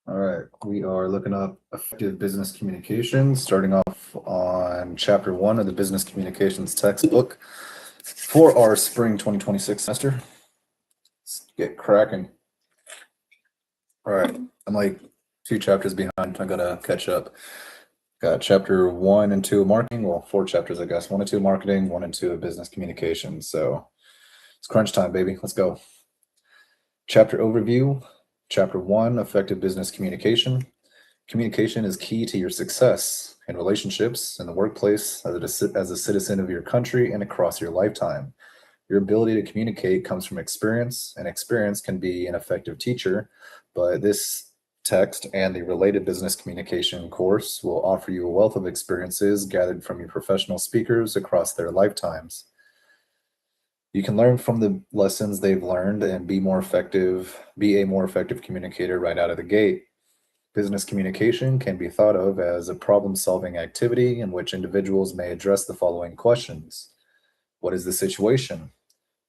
All right, we are looking up effective business communication, starting off on chapter one of the business communications textbook for our spring 2026 semester. Let's get cracking. All right, I'm like 2 chapters behind. I gotta catch up. Got chapter 1 and 2 of marketing. Well, 4 chapters, I guess. 1 and 2 of marketing, 1 and 2 of business communication. So it's crunch time, baby. Let's go. Chapter overview. Chapter 1, effective business communication. Communication is key to your success in relationships, in the workplace, as a citizen of your country, and across your lifetime. Your ability to communicate comes from experience, and experience can be an effective teacher. But this text and the related business communication course will offer you a wealth of experiences gathered from your professional speakers across their lifetimes. You can learn from the lessons they've learned and be a more effective communicator right out of the gate. Business communication can be thought of as a problem-solving activity in which individuals may address the following questions. What is the situation?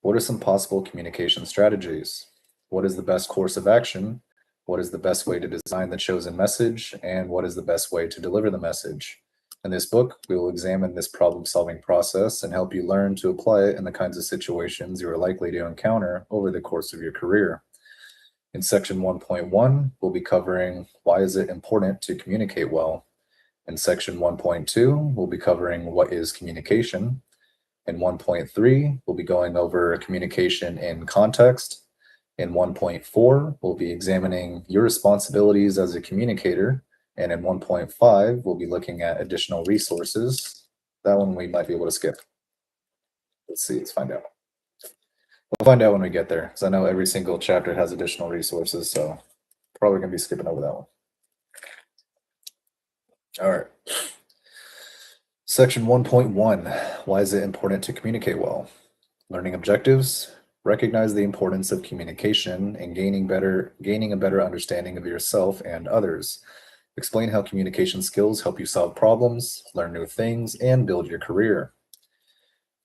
What are some possible communication strategies? What is the best course of action? What is the best way to design the chosen message? And what is the best way to deliver the message? In this book, we will examine this problem-solving process and help you learn to apply it in the kinds of situations you are likely to encounter over the course of your career. In section 1.1, we'll be covering why is it important to communicate well. In section 1.2, we'll be covering what is communication. In 1.3, we'll be going over communication in context. In 1.4, we'll be examining your responsibilities as a communicator. And in 1.5, we'll be looking at additional resources. That one we might be able to skip. Let's see, let's find out. We'll find out when we get there, because I know every single chapter has additional resources, so probably going to be skipping over that one. All right. Section 1.1, why is it important to communicate well? Learning objectives. Recognize the importance of communication and gaining a better understanding of yourself and others. Explain how communication skills help you solve problems, learn new things, and build your career.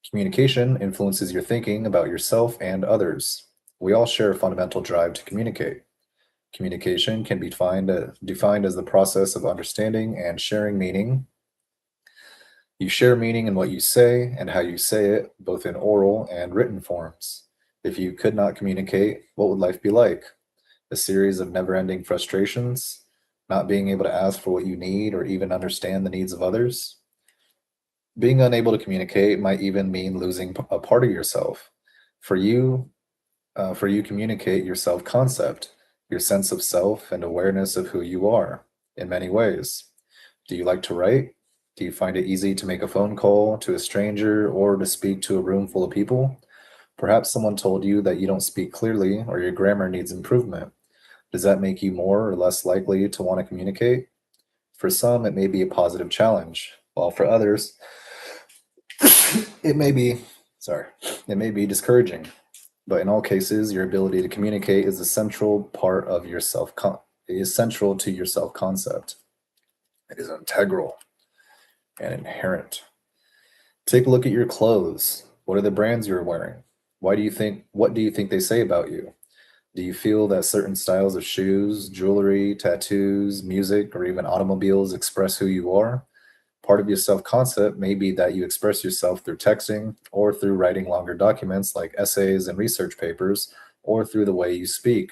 Communication influences your thinking about yourself and others. We all share a fundamental drive to communicate. Communication can be defined as the process of understanding and sharing meaning. You share meaning in what you say and how you say it, both in oral and written forms. If you could not communicate, what would life be like? A series of never-ending frustrations? Not being able to ask for what you need or even understand the needs of others? Being unable to communicate might even mean losing a part of yourself. For you, communicate your self-concept, your sense of self and awareness of who you are in many ways. Do you like to write? Do you find it easy to make a phone call to a stranger or to speak to a room full of people? Perhaps someone told you that you don't speak clearly or your grammar needs improvement. Does that make you more or less likely to want to communicate? For some, it may be a positive challenge, while for others, it may be discouraging. But in all cases, your ability to communicate is a central part of your central to your self-concept. It is integral and inherent. Take a look at your clothes. What are the brands you're wearing? What do you think they say about you? Do you feel that certain styles of shoes, jewelry, tattoos, music, or even automobiles express who you are? Part of your self-concept may be that you express yourself through texting or through writing longer documents like essays and research papers, or through the way you speak.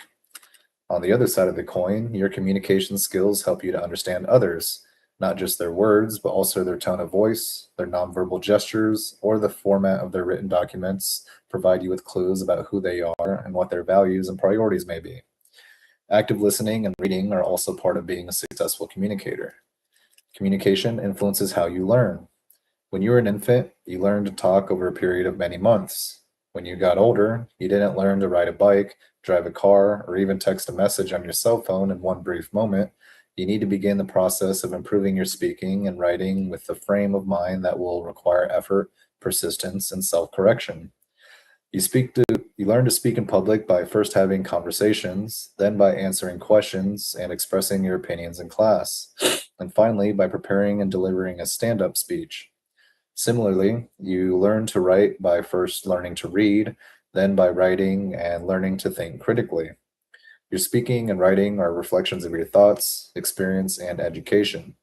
On the other side of the coin, your communication skills help you to understand others, not just their words, but also their tone of voice, their nonverbal gestures, or the format of their written documents provide you with clues about who they are and what their values and priorities may be. Active listening and reading are also part of being a successful communicator. Communication influences how you learn. When you were an infant, you learned to talk over a period of many months. When you got older, you didn't learn to ride a bike, drive a car, or even text a message on your cell phone in one brief moment. You need to begin the process of improving your speaking and writing with the frame of mind that will require effort, persistence, and self-correction. You learn to speak in public by first having conversations, then by answering questions and expressing your opinions in class, and finally by preparing and delivering a stand-up speech. Similarly, you learn to write by first learning to read, then by writing and learning to think critically. Your speaking and writing are reflections of your thoughts, experience, and education.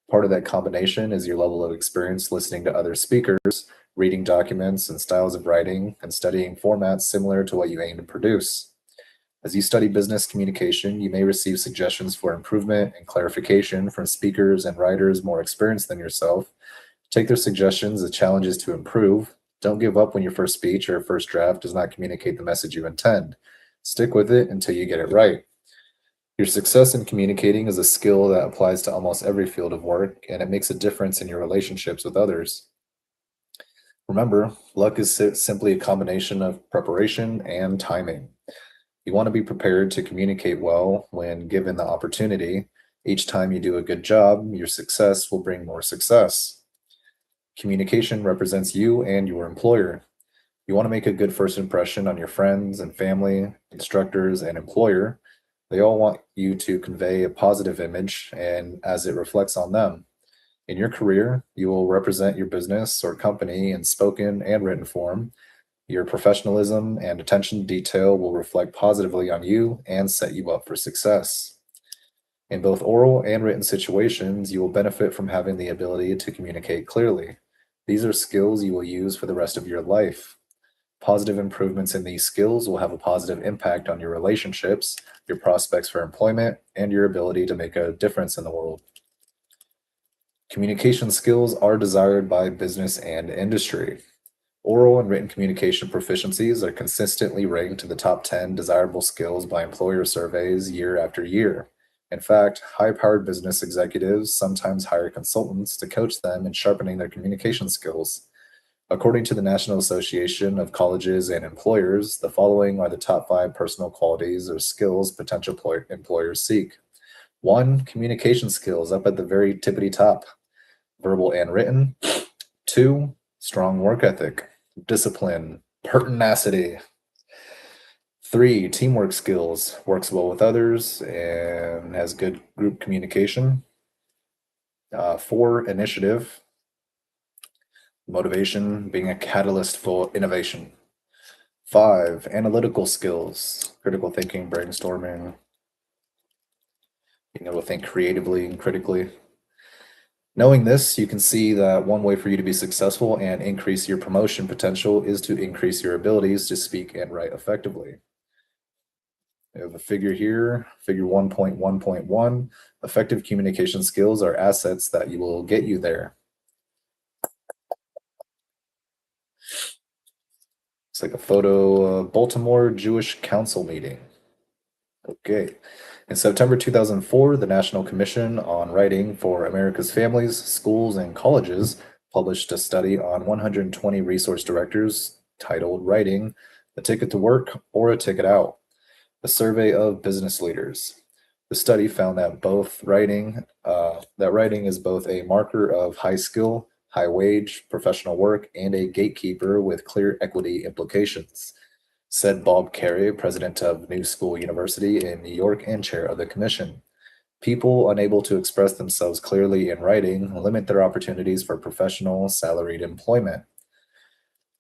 Part of that combination is your level of experience listening to other speakers, reading documents and styles of writing, and studying formats similar to what you aim to produce. As you study business communication, you may receive suggestions for improvement and clarification from speakers and writers more experienced than yourself. Take their suggestions as challenges to improve. Don't give up when your first speech or first draft does not communicate the message you intend. Stick with it until you get it right. Your success in communicating is a skill that applies to almost every field of work, and it makes a difference in your relationships with others. Remember, luck is simply a combination of preparation and timing. You want to be prepared to communicate well when given the opportunity. Each time you do a good job, your success will bring more success. Communication represents you and your employer. You want to make a good first impression on your friends and family, instructors, and employer. They all want you to convey a positive image and as it reflects on them. In your career, you will represent your business or company in spoken and written form. Your professionalism and attention to detail will reflect positively on you and set you up for success. In both oral and written situations, you will benefit from having the ability to communicate clearly. These are skills you will use for the rest of your life. Positive improvements in these skills will have a positive impact on your relationships, your prospects for employment, and your ability to make a difference in the world. Communication skills are desired by business and industry. Oral and written communication proficiencies are consistently ranked to the top 10 desirable skills by employer surveys year after year. In fact, high-powered business executives sometimes hire consultants to coach them in sharpening their communication skills. According to the National Association of Colleges and Employers, the following are the top 5 personal qualities or skills potential employers seek. 1, communication skills, up at the very tippity top, verbal and written. 2, strong work ethic, discipline, pertinacity. 3, teamwork skills, works well with others and has good group communication. 4, initiative, motivation, being a catalyst for innovation. 5, analytical skills, critical thinking, brainstorming, being able to think creatively and critically. Knowing this, you can see that one way for you to be successful and increase your promotion potential is to increase your abilities to speak and write effectively. We have a figure here, figure 1.1.1. Effective communication skills are assets that you will get you there. It's like a photo of Baltimore Jewish Council meeting. Okay. In September 2004, the National Commission on Writing for America's Families, Schools, and Colleges published a study on 120 resource directors titled Writing, a Ticket to Work or a Ticket Out, a survey of business leaders. The study found that writing is both a marker of high skill, high wage, professional work, and a gatekeeper with clear equity implications, said Bob Carey, president of New School University in New York and chair of the commission. People unable to express themselves clearly in writing limit their opportunities for professional salaried employment.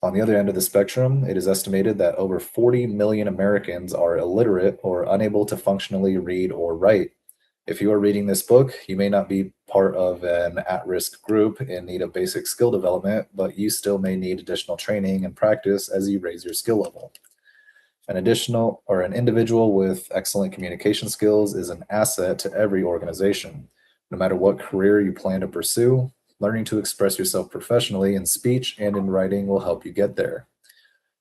On the other end of the spectrum, it is estimated that over 40 million Americans are illiterate or unable to functionally read or write. If you are reading this book, you may not be part of an at-risk group in need of basic skill development, but you still may need additional training and practice as you raise your skill level. An individual with excellent communication skills is an asset to every organization. No matter what career you plan to pursue, learning to express yourself professionally in speech and in writing will help you get there.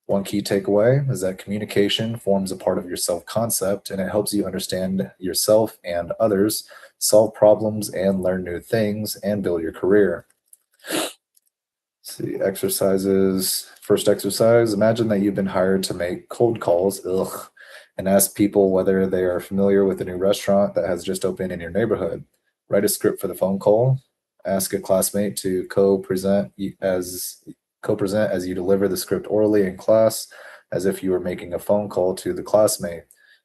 One key takeaway is that communication forms a part of your self-concept, and it helps you understand yourself and others, solve problems and learn new things, and build your career. Let's see, exercises. First exercise, imagine that you've been hired to make cold calls, and ask people whether they are familiar with a new restaurant that has just opened in your neighborhood. Write a script for the phone call. Ask a classmate to co-present as you deliver the script orally in class, as if you were making a phone call to the classmate.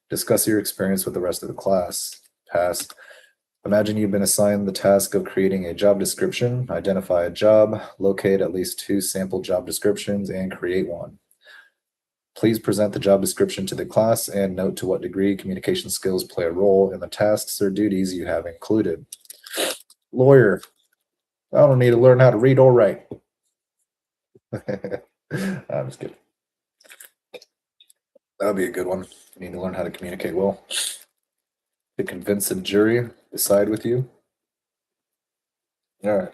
Discuss your experience with the rest of the class. Pass. Imagine you've been assigned the task of creating a job description. Identify a job, locate at least 2 sample job descriptions, and create one. Please present the job description to the class and note to what degree communication skills play a role in the tasks or duties you have included. Lawyer. I don't need to learn how to read or write. I'm just kidding. That would be a good one. You need to learn how to communicate well. To convince a jury, decide with you. All right.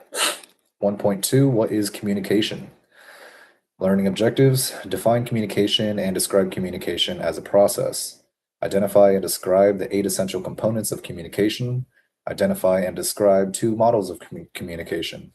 1.2, what is communication? Learning objectives, define communication and describe communication as a process. Identify and describe the 8 essential components of communication. Identify and describe 2 models of communication.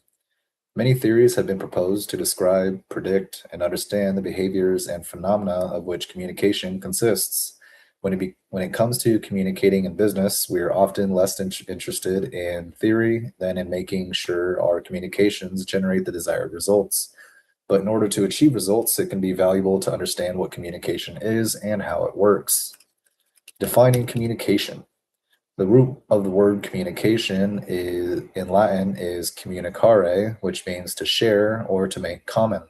Many theories have been proposed to describe, predict, and understand the behaviors and phenomena of which communication consists. When it comes to communicating in business, we are often less interested in theory than in making sure our communications generate the desired results. But in order to achieve results, it can be valuable to understand what communication is and how it works. Defining communication. The root of the word communication is, in Latin, is communicare, which means to share or to make common.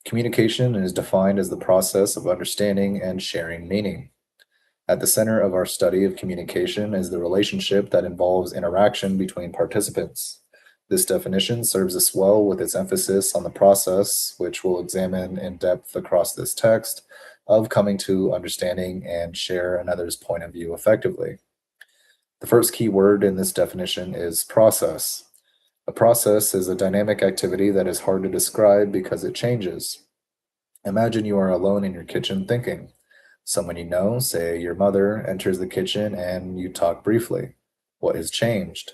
Communication is defined as the process of understanding and sharing meaning. At the center of our study of communication is the relationship that involves interaction between participants. This definition serves us well with its emphasis on the process, which we'll examine in depth across this text, of coming to understanding and share another's point of view effectively. The first key word in this definition is process. A process is a dynamic activity that is hard to describe because it changes. Imagine you are alone in your kitchen thinking. Someone you know, say your mother, enters the kitchen and you talk briefly. What has changed?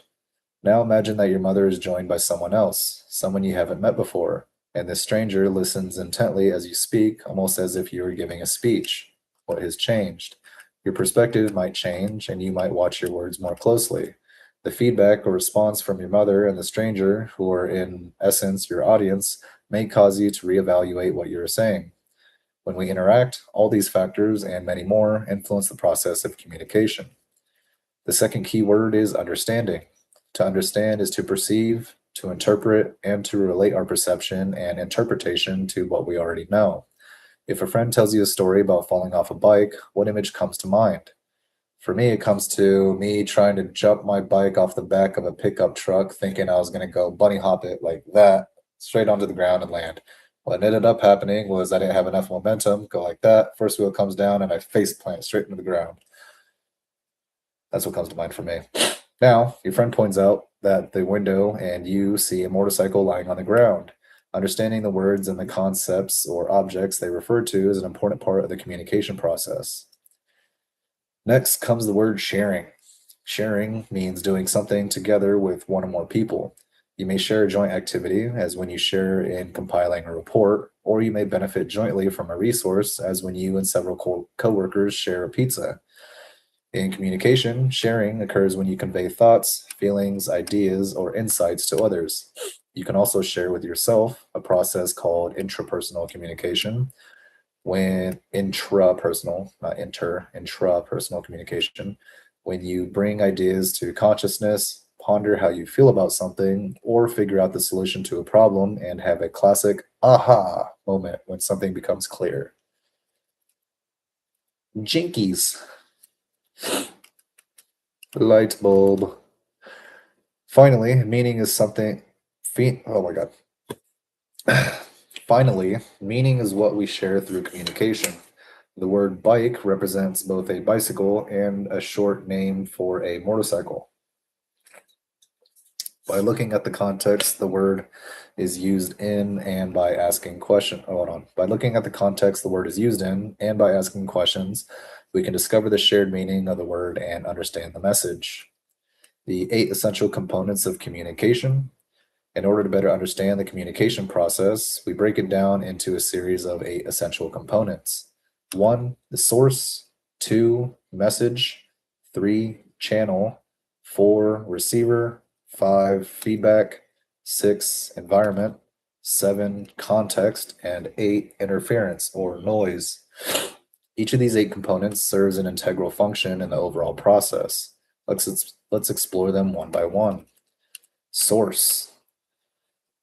Now imagine that your mother is joined by someone else, someone you haven't met before, and this stranger listens intently as you speak, almost as if you were giving a speech. What has changed? Your perspective might change, and you might watch your words more closely. The feedback or response from your mother and the stranger, who are in essence your audience, may cause you to reevaluate what you're saying. When we interact, all these factors and many more influence the process of communication. The second key word is understanding. To understand is to perceive, to interpret, and to relate our perception and interpretation to what we already know. If a friend tells you a story about falling off a bike, what image comes to mind? For me, it comes to me trying to jump my bike off the back of a pickup truck, thinking I was going to go bunny hop it like that, straight onto the ground and land. What ended up happening was I didn't have enough momentum, go like that. First wheel comes down and I face plant straight into the ground. That's what comes to mind for me. Now, your friend points out that the window and you see a motorcycle lying on the ground. Understanding the words and the concepts or objects they refer to is an important part of the communication process. Next comes the word sharing. Sharing means doing something together with one or more people. You may share a joint activity, as when you share in compiling a report, or you may benefit jointly from a resource, as when you and several co-workers share a pizza. In communication, sharing occurs when you convey thoughts, feelings, ideas, or insights to others. You can also share with yourself, a process called intrapersonal communication, when intrapersonal, not intrapersonal communication, when you bring ideas to consciousness, ponder how you feel about something, or figure out the solution to a problem and have a classic aha moment when something becomes clear. Jinkies. Light bulb. Finally, meaning is something. Oh my god. Finally, meaning is what we share through communication. The word bike represents both a bicycle and a short name for a motorcycle. By looking at the context, the word is used in and by asking questions. Oh, hold on. By looking at the context the word is used in and by asking questions, we can discover the shared meaning of the word and understand the message. The 8 essential components of communication. In order to better understand the communication process, we break it down into a series of 8 essential components. 1, the source. 2, message. 3, channel. 4, receiver. 5, feedback. 6, environment. 7, context. And 8, interference or noise. Each of these 8 components serves an integral function in the overall process. Let's explore them one by one. Source.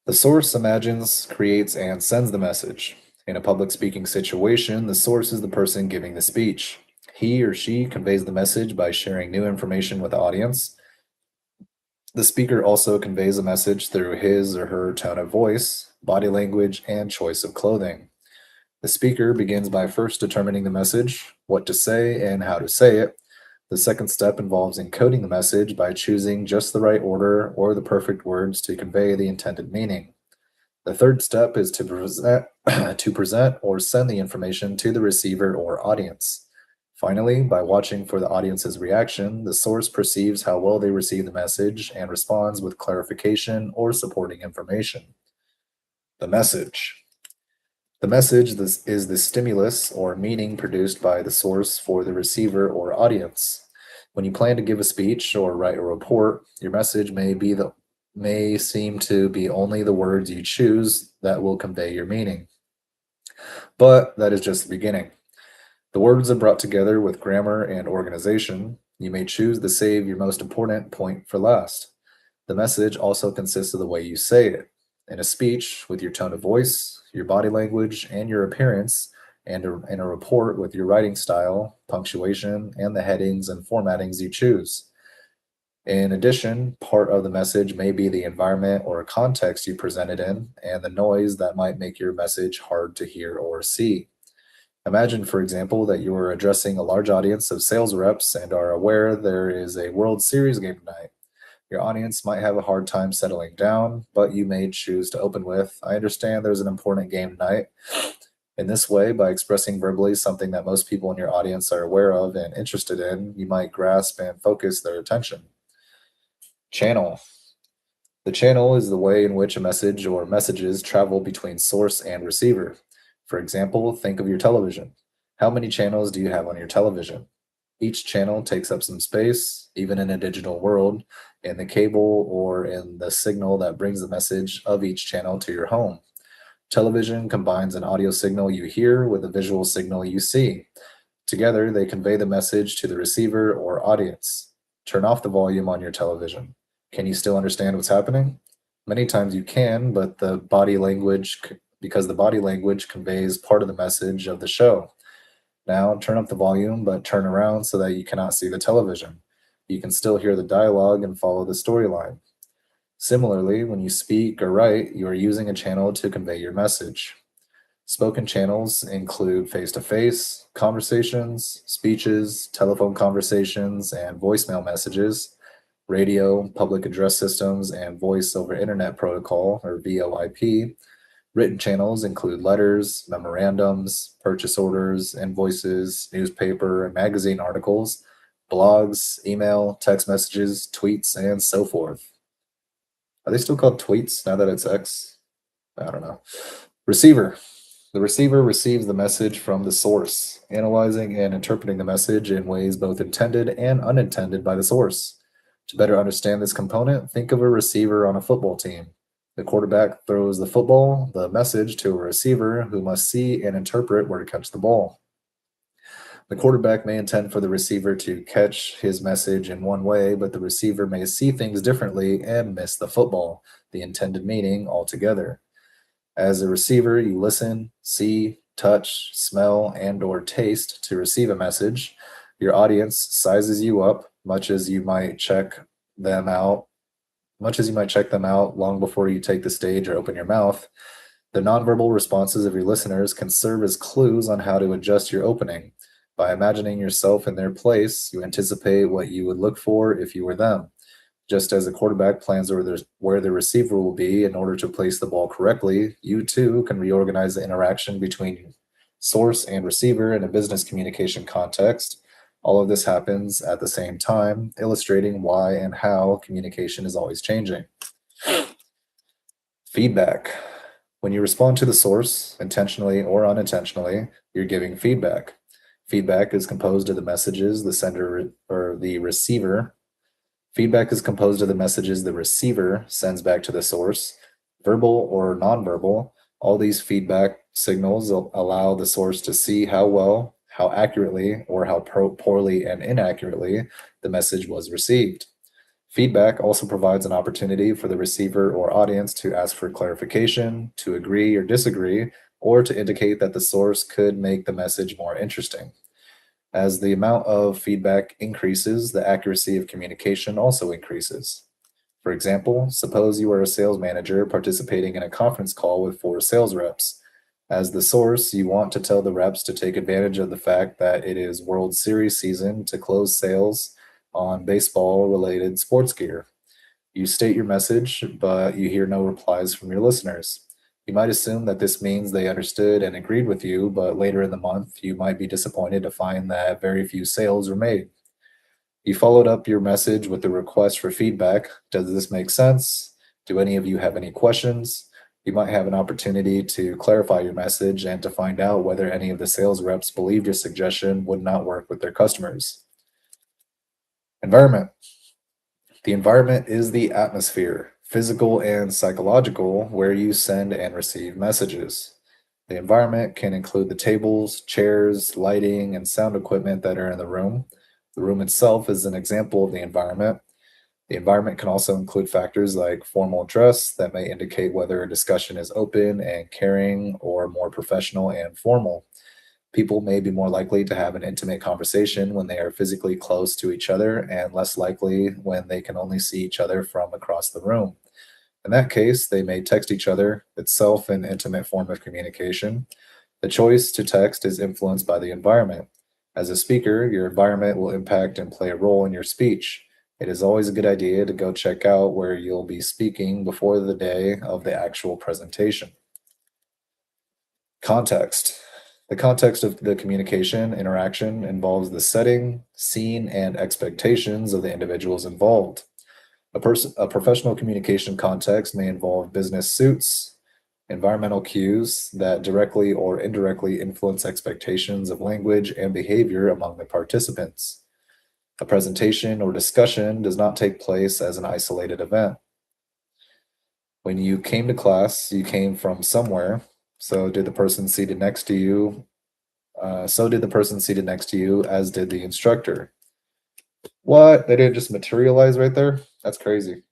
The source imagines, creates, and sends the message. In a public speaking situation, the source is the person giving the speech. He or she conveys the message by sharing new information with the audience. The speaker also conveys a message through his or her tone of voice, body language, and choice of clothing. The speaker begins by first determining the message, what to say, and how to say it. The second step involves encoding the message by choosing just the right order or the perfect words to convey the intended meaning. The third step is to present, to present or send the information to the receiver or audience. Finally, by watching for the audience's reaction, the source perceives how well they receive the message and responds with clarification or supporting information. The message. The message is the stimulus or meaning produced by the source for the receiver or audience. When you plan to give a speech or write a report, your message may seem to be only the words you choose that will convey your meaning. But that is just the beginning. The words are brought together with grammar and organization. You may choose to save your most important point for last. The message also consists of the way you say it. In a speech, with your tone of voice, your body language, and your appearance, and in a report with your writing style, punctuation, and the headings and formattings you choose. In addition, part of the message may be the environment or context you present it in, and the noise that might make your message hard to hear or see. Imagine, for example, that you are addressing a large audience of sales reps and are aware there is a World Series game tonight. Your audience might have a hard time settling down, but you may choose to open with, "I understand there's an important game tonight." In this way, by expressing verbally something that most people in your audience are aware of and interested in, you might grasp and focus their attention. Channel. The channel is the way in which a message or messages travel between source and receiver. For example, think of your television. How many channels do you have on your television? Each channel takes up some space, even in a digital world, in the cable or in the signal that brings the message of each channel to your home. Television combines an audio signal you hear with a visual signal you see. Together, they convey the message to the receiver or audience. Turn off the volume on your television. Can you still understand what's happening? Many times you can, but because the body language conveys part of the message of the show. Now turn up the volume, but turn around so that you cannot see the television. You can still hear the dialogue and follow the storyline. Similarly, when you speak or write, you are using a channel to convey your message. Spoken channels include face-to-face conversations, speeches, telephone conversations, and voicemail messages, radio, public address systems, and voice over internet protocol, or VoIP. Written channels include letters, memorandums, purchase orders, invoices, newspaper and magazine articles, blogs, email, text messages, tweets, and so forth. Are they still called tweets now that it's X? I don't know. Receiver. The receiver receives the message from the source, analyzing and interpreting the message in ways both intended and unintended by the source. To better understand this component, think of a receiver on a football team. The quarterback throws the football, the message, to a receiver who must see and interpret where to catch the ball. The quarterback may intend for the receiver to catch his message in one way, but the receiver may see things differently and miss the football, the intended meaning altogether. As a receiver, you listen, see, touch, smell, and/or taste to receive a message. Your audience sizes you up, much as you might check them out long before you take the stage or open your mouth. The nonverbal responses of your listeners can serve as clues on how to adjust your opening. By imagining yourself in their place, you anticipate what you would look for if you were them. Just as a quarterback plans where the receiver will be in order to place the ball correctly, you too can reorganize the interaction between source and receiver in a business communication context. All of this happens at the same time, illustrating why and how communication is always changing. Feedback. When you respond to the source, intentionally or unintentionally, you're giving feedback. Feedback is composed of the messages the sender or the receiver. Feedback is composed of the messages the receiver sends back to the source, verbal or nonverbal. All these feedback signals allow the source to see how well, how accurately, or how poorly and inaccurately the message was received. Feedback also provides an opportunity for the receiver or audience to ask for clarification, to agree or disagree, or to indicate that the source could make the message more interesting. As the amount of feedback increases, the accuracy of communication also increases. For example, suppose you are a sales manager participating in a conference call with four sales reps. As the source, you want to tell the reps to take advantage of the fact that it is World Series season to close sales on baseball related sports gear. You state your message, but you hear no replies from your listeners. You might assume that this means they understood and agreed with you, but later in the month, you might be disappointed to find that very few sales were made. You followed up your message with a request for feedback. Does this make sense? Do any of you have any questions? You might have an opportunity to clarify your message and to find out whether any of the sales reps believed your suggestion would not work with their customers. Environment. The environment is the atmosphere, physical and psychological, where you send and receive messages. The environment can include the tables, chairs, lighting, and sound equipment that are in the room. The room itself is an example of the environment. The environment can also include factors like formal dress that may indicate whether a discussion is open and caring or more professional and formal. People may be more likely to have an intimate conversation when they are physically close to each other and less likely when they can only see each other from across the room. In that case, they may text each other, itself an intimate form of communication. The choice to text is influenced by the environment. As a speaker, your environment will impact and play a role in your speech. It is always a good idea to go check out where you'll be speaking before the day of the actual presentation. Context. The context of the communication interaction involves the setting, scene, and expectations of the individuals involved. A professional communication context may involve business suits, environmental cues that directly or indirectly influence expectations of language and behavior among the participants. A presentation or discussion does not take place as an isolated event. When you came to class, you came from somewhere. So did the person seated next to you. So did the person seated next to you, as did the instructor. What? They didn't just materialize right there? That's crazy.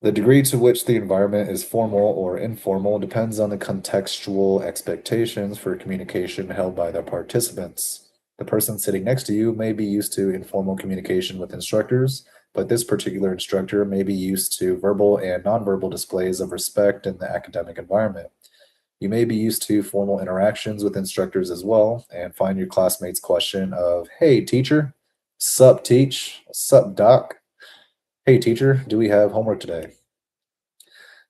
The degree to which the environment is formal or informal depends on the contextual expectations for communication held by the participants. The person sitting next to you may be used to informal communication with instructors, but this particular instructor may be used to verbal and nonverbal displays of respect in the academic environment. You may be used to formal interactions with instructors as well and find your classmates' question of, "Hey, teacher, sup, teach, sup, doc? Hey, teacher, do we have homework today?"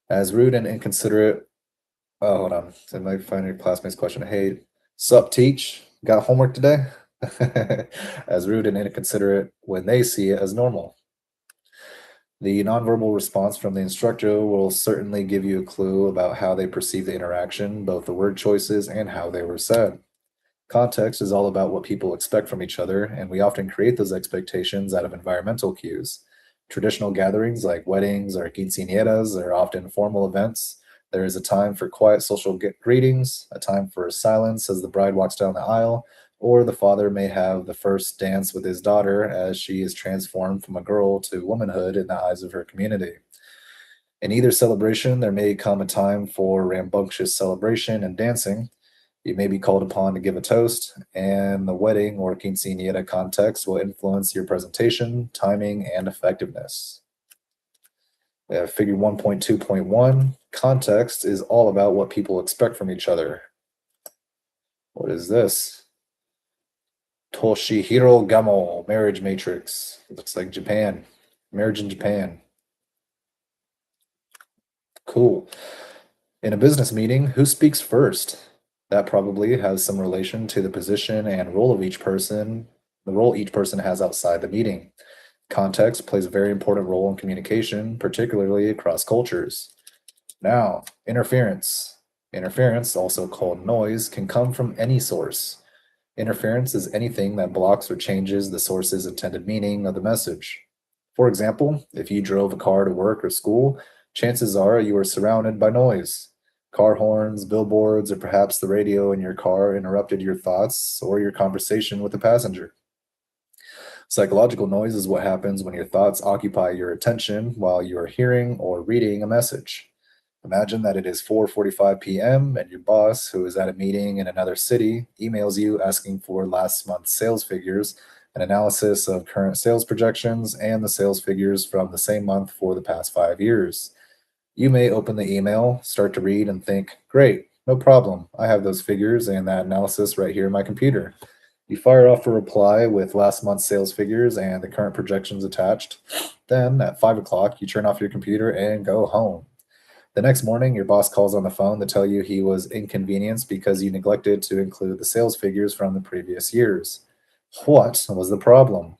As rude and inconsiderate. Oh, hold on. So I might find your classmates' question. "Hey, sup, teach? Got homework today?" As rude and inconsiderate when they see it as normal. The nonverbal response from the instructor will certainly give you a clue about how they perceive the interaction, both the word choices and how they were said. Context is all about what people expect from each other, and we often create those expectations out of environmental cues. Traditional gatherings like weddings or quinceañeras are often formal events. There is a time for quiet social greetings, a time for silence as the bride walks down the aisle, or the father may have the first dance with his daughter as she is transformed from a girl to womanhood in the eyes of her community. In either celebration, there may come a time for rambunctious celebration and dancing. You may be called upon to give a toast, and the wedding or quinceañera context will influence your presentation, timing, and effectiveness. We have figure 1.2.1. Context is all about what people expect from each other. What is this? Toshihiro Gamo, Marriage Matrix. It looks like Japan. Marriage in Japan. Cool. In a business meeting, who speaks first? That probably has some relation to the position and role of each person, the role each person has outside the meeting. Context plays a very important role in communication, particularly across cultures. Now, interference. Interference, also called noise, can come from any source. Interference is anything that blocks or changes the source's intended meaning of the message. For example, if you drove a car to work or school, chances are you are surrounded by noise. Car horns, billboards, or perhaps the radio in your car interrupted your thoughts or your conversation with the passenger. Psychological noise is what happens when your thoughts occupy your attention while you are hearing or reading a message. Imagine that it is 4:45 p.m. and your boss, who is at a meeting in another city, emails you asking for last month's sales figures, an analysis of current sales projections, and the sales figures from the same month for the past 5 years. You may open the email, start to read, and think, great, no problem. I have those figures and that analysis right here in my computer. You fire off a reply with last month's sales figures and the current projections attached. Then at 5 o'clock, you turn off your computer and go home. The next morning, your boss calls on the phone to tell you he was inconvenienced because you neglected to include the sales figures from the previous years. What was the problem?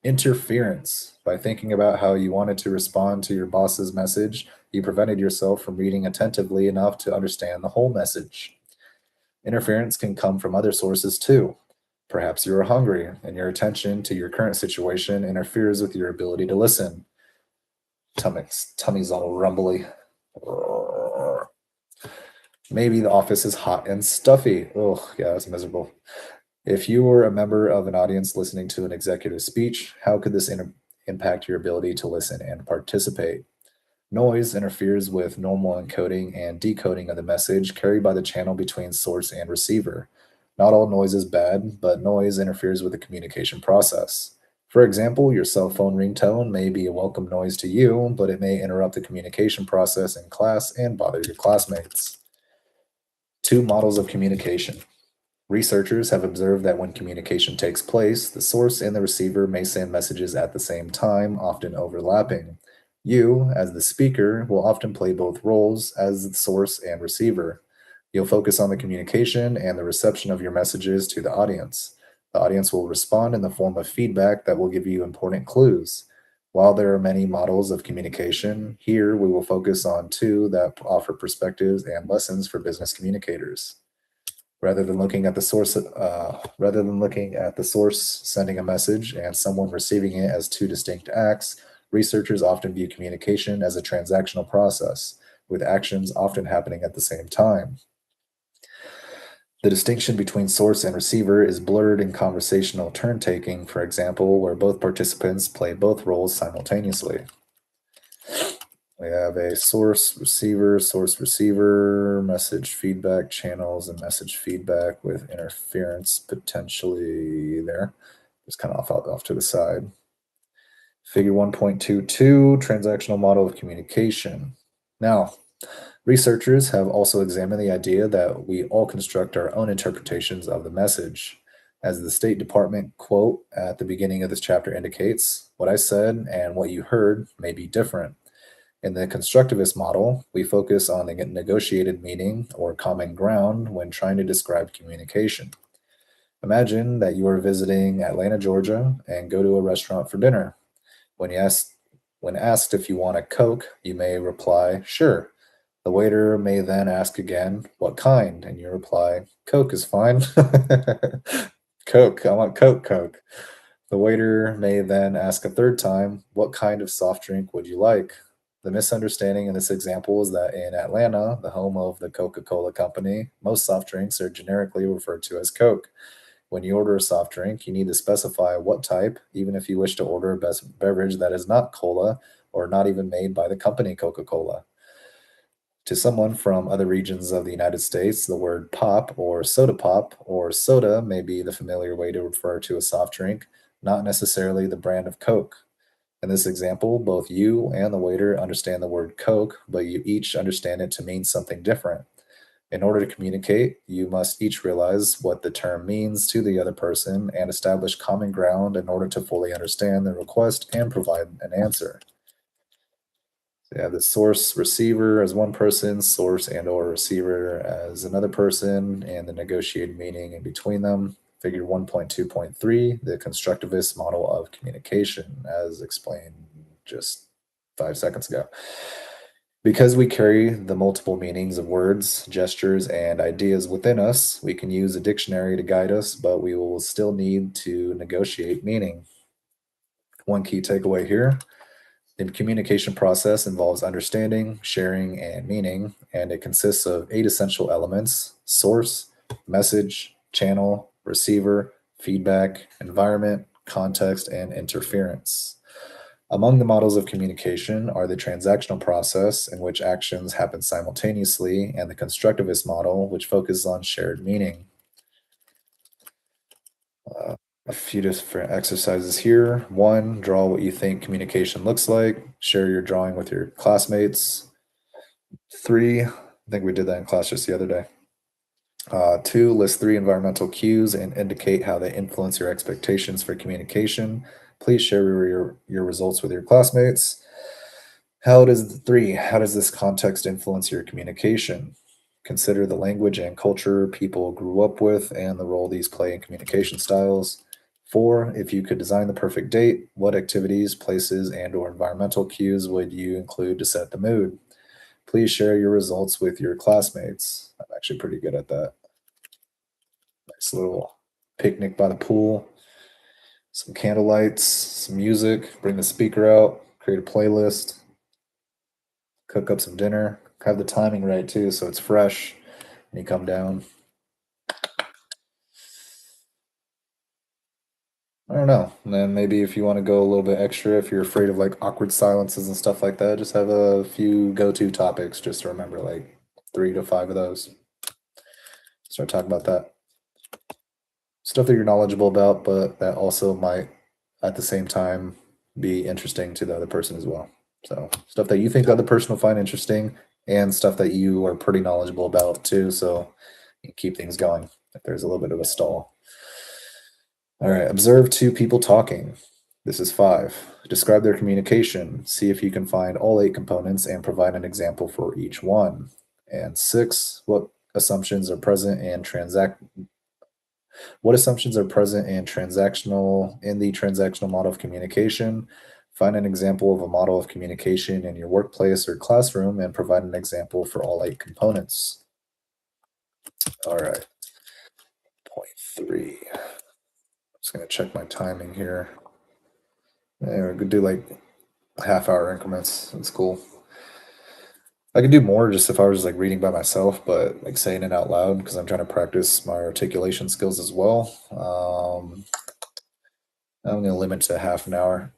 Interference. By thinking about how you wanted to respond to your boss's message, you prevented yourself from reading attentively enough to understand the whole message. Interference can come from other sources too. Perhaps you are hungry and your attention to your current situation interferes with your ability to listen. Tummy's all rumbly. Maybe the office is hot and stuffy. Oh, yeah, that's miserable. If you were a member of an audience listening to an executive speech, how could this impact your ability to listen and participate? Noise interferes with normal encoding and decoding of the message carried by the channel between source and receiver. Not all noise is bad, but noise interferes with the communication process. For example, your cell phone ringtone may be a welcome noise to you, but it may interrupt the communication process in class and bother your classmates. Two models of communication. Researchers have observed that when communication takes place, the source and the receiver may send messages at the same time, often overlapping. You, as the speaker, will often play both roles as the source and receiver. You'll focus on the communication and the reception of your messages to the audience. The audience will respond in the form of feedback that will give you important clues. While there are many models of communication, here we will focus on two that offer perspectives and lessons for business communicators. Rather than looking at the source sending a message and someone receiving it as two distinct acts, researchers often view communication as a transactional process, with actions often happening at the same time. The distinction between source and receiver is blurred in conversational turn-taking, for example, where both participants play both roles simultaneously. We have a source receiver, message feedback channels, and message feedback with interference potentially there. Just kind of off to the side. Figure 1.22, transactional model of communication. Now, researchers have also examined the idea that we all construct our own interpretations of the message. As the State Department quote at the beginning of this chapter indicates, what I said and what you heard may be different. In the constructivist model, we focus on the negotiated meaning or common ground when trying to describe communication. Imagine that you are visiting Atlanta, Georgia, and go to a restaurant for dinner. When asked if you want a Coke, you may reply, sure. The waiter may then ask again, what kind? And you reply, Coke is fine. Coke, I want Coke. The waiter may then ask a third time, what kind of soft drink would you like? The misunderstanding in this example is that in Atlanta, the home of the Coca-Cola Company, most soft drinks are generically referred to as Coke. When you order a soft drink, you need to specify what type, even if you wish to order a beverage that is not cola or not even made by the company Coca-Cola. To someone from other regions of the United States, the word pop or soda may be the familiar way to refer to a soft drink, not necessarily the brand of Coke. In this example, both you and the waiter understand the word Coke, but you each understand it to mean something different. In order to communicate, you must each realize what the term means to the other person and establish common ground in order to fully understand the request and provide an answer. So you have the source receiver as one person, source and or receiver as another person, and the negotiated meaning in between them. Figure 1.2.3, the constructivist model of communication, as explained just 5 seconds ago. Because we carry the multiple meanings of words, gestures, and ideas within us, we can use a dictionary to guide us, but we will still need to negotiate meaning. One key takeaway here, the communication process involves understanding, sharing, and meaning, and it consists of 8 essential elements: source, message, channel, receiver, feedback, environment, context, and interference. Among the models of communication are the transactional process, in which actions happen simultaneously, and the constructivist model, which focuses on shared meaning. Uh, a few different exercises here. One, draw what you think communication looks like. Share your drawing with your classmates. 3, I think we did that in class just the other day. 2, list 3 environmental cues and indicate how they influence your expectations for communication. Please share your results with your classmates. How does this context influence your communication? Consider the language and culture people grew up with and the role these play in communication styles. 4, if you could design the perfect date, what activities, places, and/or environmental cues would you include to set the mood? Please share your results with your classmates. I'm actually pretty good at that. Nice little picnic by the pool, some candlelights, some music, bring the speaker out, create a playlist, cook up some dinner, have the timing right too, so it's fresh when you come down. I don't know. And then maybe if you want to go a little bit extra, if you're afraid of like awkward silences and stuff like that, just have a few go-to topics just to remember, like 3 to 5 of those. Start talking about that. Stuff that you're knowledgeable about, but that also might at the same time be interesting to the other person as well. So stuff that you think the other person will find interesting and stuff that you are pretty knowledgeable about too. So you keep things going if there's a little bit of a stall. All right, observe 2 people talking. This is 5. Describe their communication. See if you can find all 8 components and provide an example for each one. And 6, what assumptions are present and transactional in the transactional model of communication? Find an example of a model of communication in your workplace or classroom and provide an example for all 8 components. All right. Point 3. Just gonna check my timing here. Yeah, we could do like half-hour increments. That's cool. I could do more just if I was like reading by myself, but like saying it out loud because I'm trying to practice my articulation skills as well. I'm gonna limit to half an hour.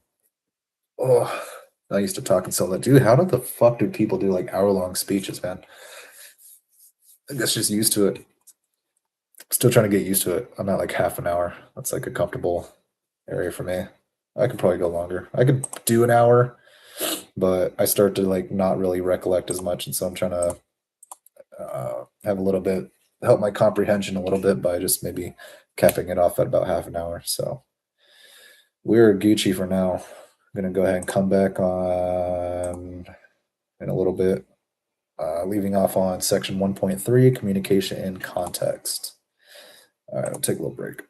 Oh, I used to talk and sell that. Dude, how the fuck do people do like hour-long speeches, man? I guess just used to it. Still trying to get used to it. I'm at like half an hour. That's like a comfortable area for me. I could probably go longer. I could do an hour, but I start to like not really recollect as much, and so I'm trying to have a little bit help my comprehension a little bit by just maybe capping it off at about half an hour. So we're Gucci for now. I'm gonna go ahead and come back on in a little bit, leaving off on section 1.3, communication in context. All right, we'll take a little break.